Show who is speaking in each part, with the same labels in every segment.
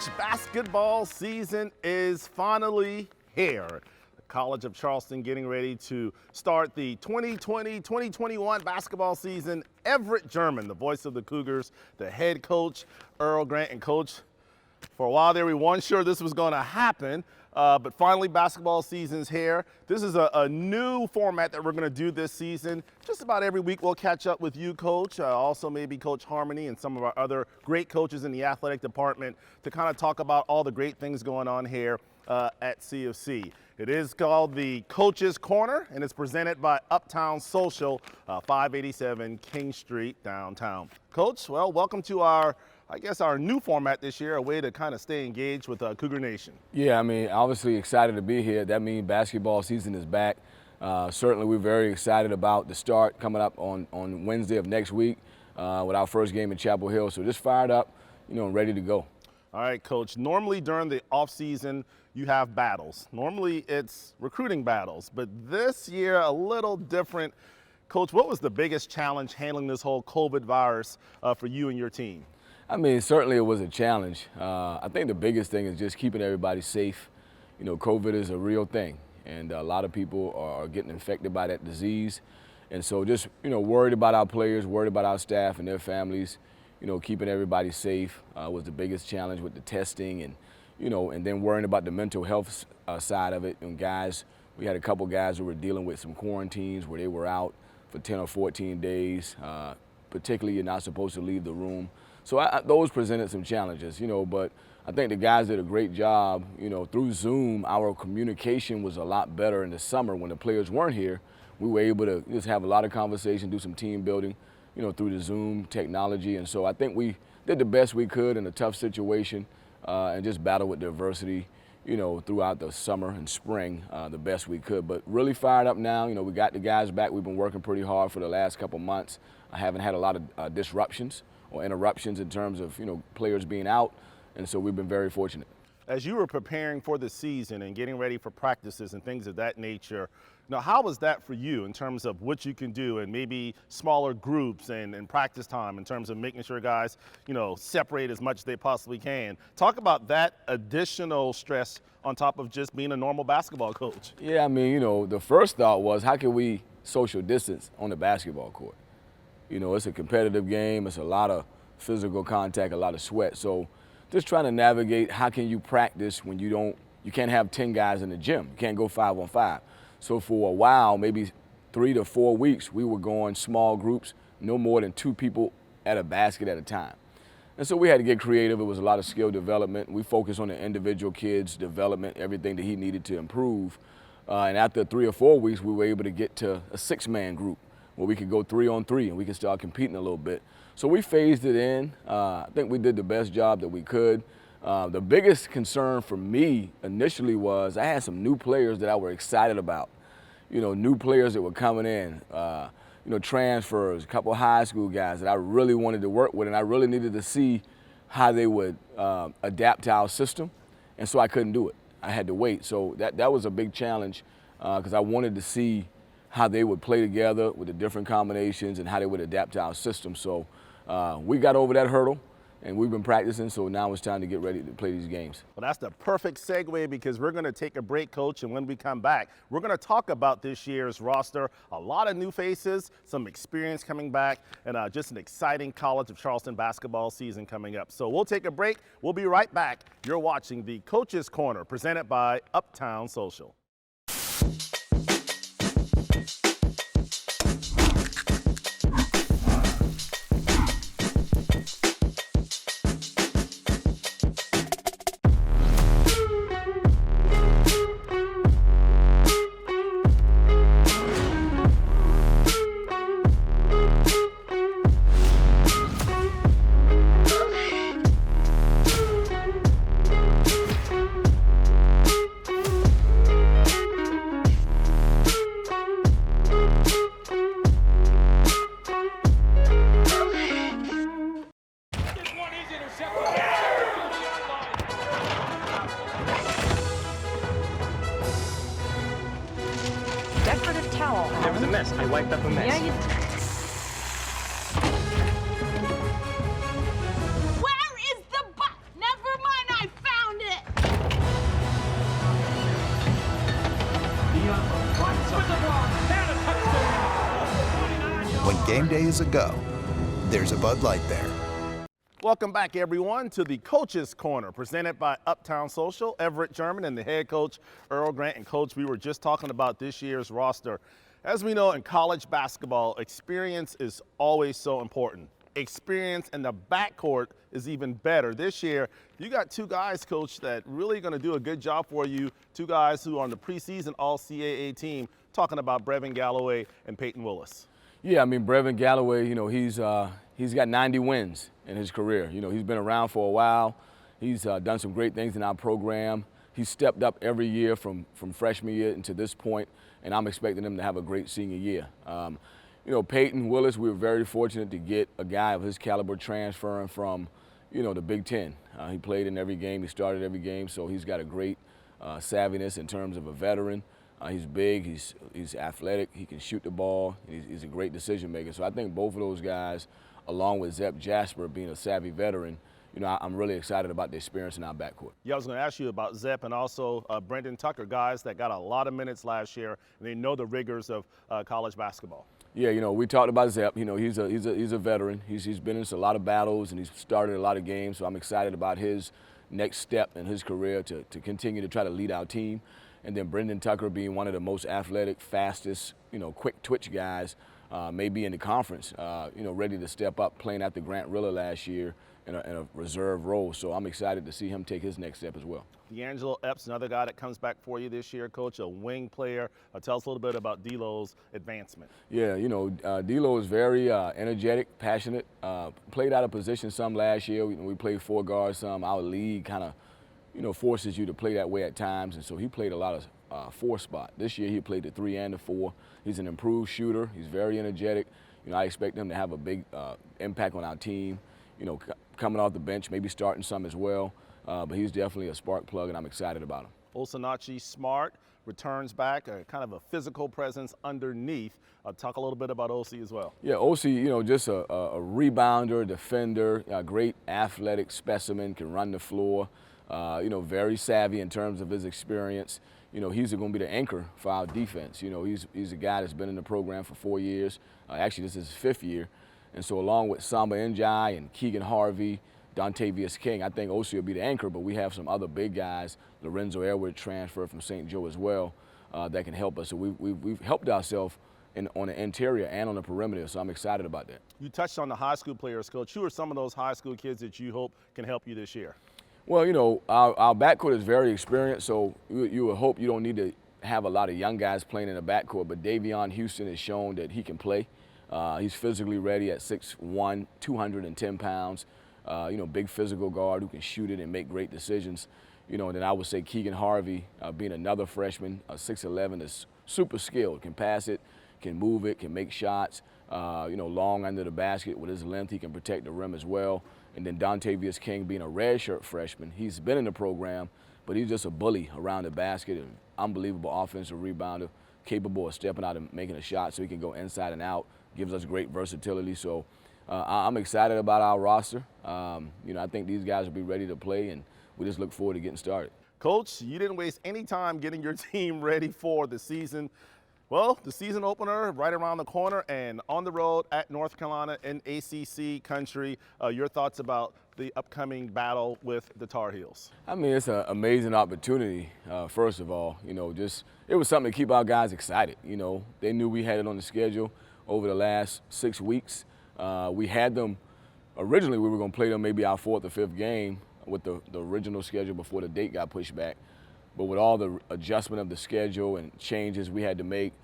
Speaker 1: Coach, basketball season is finally here. The College of Charleston getting ready to start the 2020-2021 basketball season. Everett German, the voice of the Cougars, the head coach, Earl Grant, and coach, for a while there we weren't sure this was going to happen, but finally basketball season's here. This is a new format that we're going to do this season. Just about every week we'll catch up with you, Coach, also maybe Coach Harmony and some of our other great coaches in the athletic department to kind of talk about all the great things going on here at CFC. It is called the Coach's Corner, and it's presented by Uptown Social, 587 King Street, downtown. Coach, well, welcome to our new format this year, a way to kind of stay engaged with Cougar Nation.
Speaker 2: Yeah, I mean, obviously excited to be here. That means basketball season is back. Certainly we're very excited about the start coming up on Wednesday of next week with our first game in Chapel Hill. So just fired up, and ready to go.
Speaker 1: All right, Coach. Normally during the off season, you have battles. Normally it's recruiting battles, but this year a little different. Coach, what was the biggest challenge handling this whole COVID virus for you and your team?
Speaker 2: I mean, certainly it was a challenge. I think the biggest thing is just keeping everybody safe. COVID is a real thing, and a lot of people are getting infected by that disease. And so just, worried about our players, worried about our staff and their families, keeping everybody safe was the biggest challenge with the testing and, and then worrying about the mental health side of it. And guys, we had a couple guys who were dealing with some quarantines where they were out for 10 or 14 days. Particularly, you're not supposed to leave the room. So those presented some challenges, but I think the guys did a great job. Through Zoom, our communication was a lot better in the summer when the players weren't here. We were able to just have a lot of conversation, do some team building, through the Zoom technology. And so I think we did the best we could in a tough situation and just battle with the adversity, throughout the summer and spring the best we could. But really fired up now. We got the guys back. We've been working pretty hard for the last couple months. I haven't had a lot of disruptions or interruptions in terms of, players being out. And so we've been very fortunate.
Speaker 1: As you were preparing for the season and getting ready for practices and things of that nature, how was that for you in terms of what you can do and maybe smaller groups and practice time in terms of making sure guys, separate as much as they possibly can? Talk about that additional stress on top of just being a normal basketball coach.
Speaker 2: Yeah, I mean, the first thought was how can we social distance on the basketball court? It's a competitive game. It's a lot of physical contact, a lot of sweat. So just trying to navigate how can you practice when you can't have 10 guys in the gym. You can't go 5-on-5. So for a while, maybe 3 to 4 weeks, we were going small groups, no more than 2 people at a basket at a time. And so we had to get creative. It was a lot of skill development. We focused on the individual kid's development, everything that he needed to improve. And after 3 or 4 weeks, we were able to get to a 6-man group where we could go 3-on-3 and we could start competing a little bit. So we phased it in. I think we did the best job that we could. The biggest concern for me initially was I had some new players that I were excited about. New players that were coming in, transfers, a couple high school guys that I really wanted to work with, and I really needed to see how they would adapt to our system. And so I couldn't do it. I had to wait. So that was a big challenge because I wanted to see how they would play together with the different combinations and how they would adapt to our system. So we got over that hurdle and we've been practicing, so now it's time to get ready to play these games.
Speaker 1: Well, that's the perfect segue because we're going to take a break, Coach, and when we come back, we're going to talk about this year's roster. A lot of new faces, some experience coming back, and just an exciting College of Charleston basketball season coming up. So we'll take a break. We'll be right back. You're watching the Coach's Corner, presented by Uptown Social.
Speaker 3: There was a mess. I wiped up a mess.
Speaker 4: Yeah, you... Where is the Never mind, I game day is a go, there's a Bud Light there.
Speaker 1: Welcome back, everyone, to the Coach's Corner, presented by Uptown Social. Everett German and the head coach, Earl Grant. And, Coach, we were just talking about this year's roster. As we know, in college basketball, experience is always so important. Experience in the backcourt is even better. This year, you got two guys, Coach, that really going to do a good job for you, two guys who are on the preseason All-CAA team, talking about Brevin Galloway and Peyton Willis.
Speaker 2: Yeah, I mean, Brevin Galloway, you know, he's got 90 wins in his career. You know, he's been around for a while. He's done some great things in our program. He's stepped up every year from freshman year into this point, and I'm expecting him to have a great senior year. You know, Peyton Willis, we were very fortunate to get a guy of his caliber transferring from, you know, the Big Ten. He played in every game. He started every game, so he's got a great savviness in terms of a veteran. He's big, he's athletic, he can shoot the ball, he's a great decision maker. So I think both of those guys, along with Zep Jasper being a savvy veteran, you know, I'm really excited about the experience in our backcourt.
Speaker 1: Yeah, I was going to ask you about Zep and also Brendan Tucker, guys that got a lot of minutes last year, and they know the rigors of college basketball.
Speaker 2: Yeah, you know, we talked about Zep. You know, he's a veteran. He's been in a lot of battles and he's started a lot of games. So I'm excited about his next step in his career to continue to try to lead our team. And then Brendan Tucker being one of the most athletic, fastest, you know, quick twitch guys, maybe in the conference, you know, ready to step up, playing at the Grant Rilla last year in a reserve role. So I'm excited to see him take his next step as well.
Speaker 1: D'Angelo Epps, another guy that comes back for you this year, Coach, a wing player. Tell us a little bit about D'Lo's advancement.
Speaker 2: Yeah, you know, D'Lo is very energetic, passionate. Played out of position some last year. We played four guards some. Our league kind of, you know, forces you to play that way at times, and so he played a lot of four spot. This year he played the 3 and the 4. He's an improved shooter. He's very energetic. You know, I expect him to have a big impact on our team. You know, coming off the bench, maybe starting some as well. But he's definitely a spark plug, and I'm excited about him.
Speaker 1: Osinachi Smart returns back, kind of a physical presence underneath. Talk a little bit about OC as well.
Speaker 2: Yeah, OC, you know, just a rebounder, defender, a great athletic specimen, can run the floor. You know, very savvy in terms of his experience. You know, he's going to be the anchor for our defense. You know, he's a guy that's been in the program for 4 years. Actually, this is his 5th year. And so along with Samba Njai and Keegan Harvey, Dontavius King, I think OC will be the anchor, but we have some other big guys, Lorenzo Edwards transfer from St. Joe as well, that can help us. So we've helped ourselves on the interior and on the perimeter, so I'm excited about that.
Speaker 1: You touched on the high school players, Coach. Who are some of those high school kids that you hope can help you this year?
Speaker 2: Well, you know, our backcourt is very experienced, so you would hope you don't need to have a lot of young guys playing in the backcourt, but Davion Houston has shown that he can play. He's physically ready at 6'1", 210 pounds. You know, big physical guard who can shoot it and make great decisions. You know, and then I would say Keegan Harvey, being another freshman, 6'11", is super skilled, can pass it, can move it, can make shots. You know, long under the basket with his length, he can protect the rim as well. And then Dontavius King being a redshirt freshman, he's been in the program, but he's just a bully around the basket, and unbelievable offensive rebounder, capable of stepping out and making a shot so he can go inside and out, gives us great versatility. So I'm excited about our roster. You know, I think these guys will be ready to play, and we just look forward to getting started.
Speaker 1: Coach, you didn't waste any time getting your team ready for the season. Well, the season opener right around the corner and on the road at North Carolina in ACC country. Your thoughts about the upcoming battle with the Tar Heels?
Speaker 2: I mean, it's an amazing opportunity, first of all. You know, just it was something to keep our guys excited. You know, they knew we had it on the schedule over the last 6 weeks. We had them, originally we were going to play them maybe our 4th or 5th game with the original schedule before the date got pushed back. But with all the adjustment of the schedule and changes we had to make,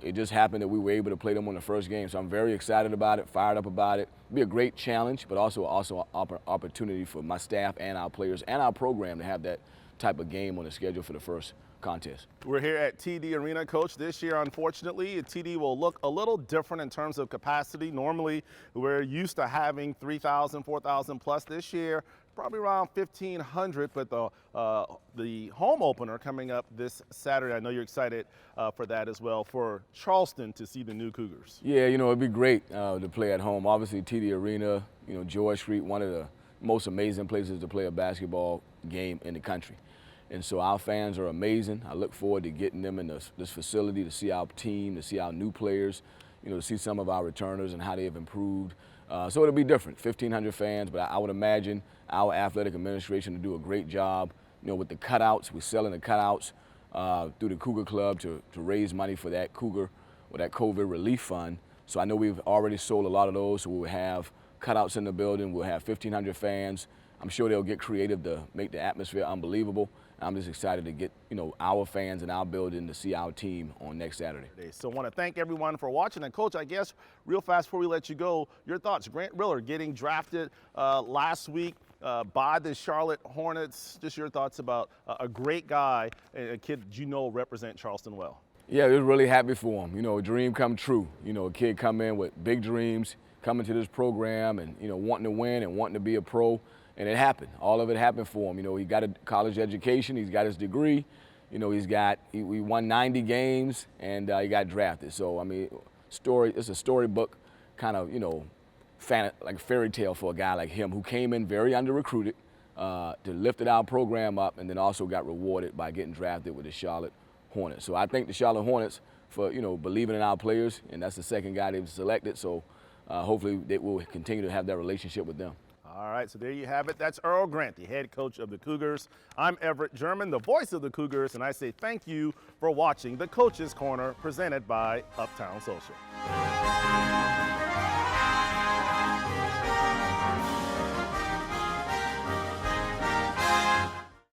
Speaker 2: it just happened that we were able to play them on the first game. So I'm very excited about it, fired up about it. It'll be a great challenge, but also an opportunity for my staff and our players and our program to have that type of game on the schedule for the first contest.
Speaker 1: We're here at TD Arena, Coach. This year, unfortunately, TD will look a little different in terms of capacity. Normally, we're used to having 3,000, 4,000 plus. This year, probably around 1,500, but the home opener coming up this Saturday. I know you're excited for that as well, for Charleston to see the new Cougars.
Speaker 2: Yeah, you know, it'd be great to play at home. Obviously, TD Arena, you know, George Street, one of the most amazing places to play a basketball game in the country. And so our fans are amazing. I look forward to getting them in this facility to see our team, to see our new players. to see some of our returners and how they have improved. So it'll be different, 1,500 fans, but I would imagine our athletic administration to do a great job, with the cutouts. We're selling the cutouts through the Cougar Club to raise money for that Cougar or that COVID relief fund. So I know we've already sold a lot of those, so we'll have cutouts in the building. We'll have 1,500 fans. I'm sure they'll get creative to make the atmosphere unbelievable. I'm just excited to get, our fans in our building to see our team on next Saturday.
Speaker 1: So I want to thank everyone for watching. And Coach, I guess real fast before we let you go, your thoughts. Grant Riller getting drafted last week by the Charlotte Hornets. Just your thoughts about a great guy, a kid represent Charleston well.
Speaker 2: Yeah, we're really happy for him. A dream come true. A kid come in with big dreams, coming to this program and, wanting to win and wanting to be a pro. And it happened. All of it happened for him. He got a college education. He's got his degree. We won 90 games and he got drafted. So, it's a storybook kind of, like a fairy tale for a guy like him who came in very under-recruited, to lifted our program up and then also got rewarded by getting drafted with the Charlotte Hornets. So I thank the Charlotte Hornets for, believing in our players, and that's the second guy they've selected. So hopefully they will continue to have that relationship with them.
Speaker 1: All right, so there you have it. That's Earl Grant, the head coach of the Cougars. I'm Everett German, the voice of the Cougars, and I say thank you for watching the Coach's Corner presented by Uptown Social.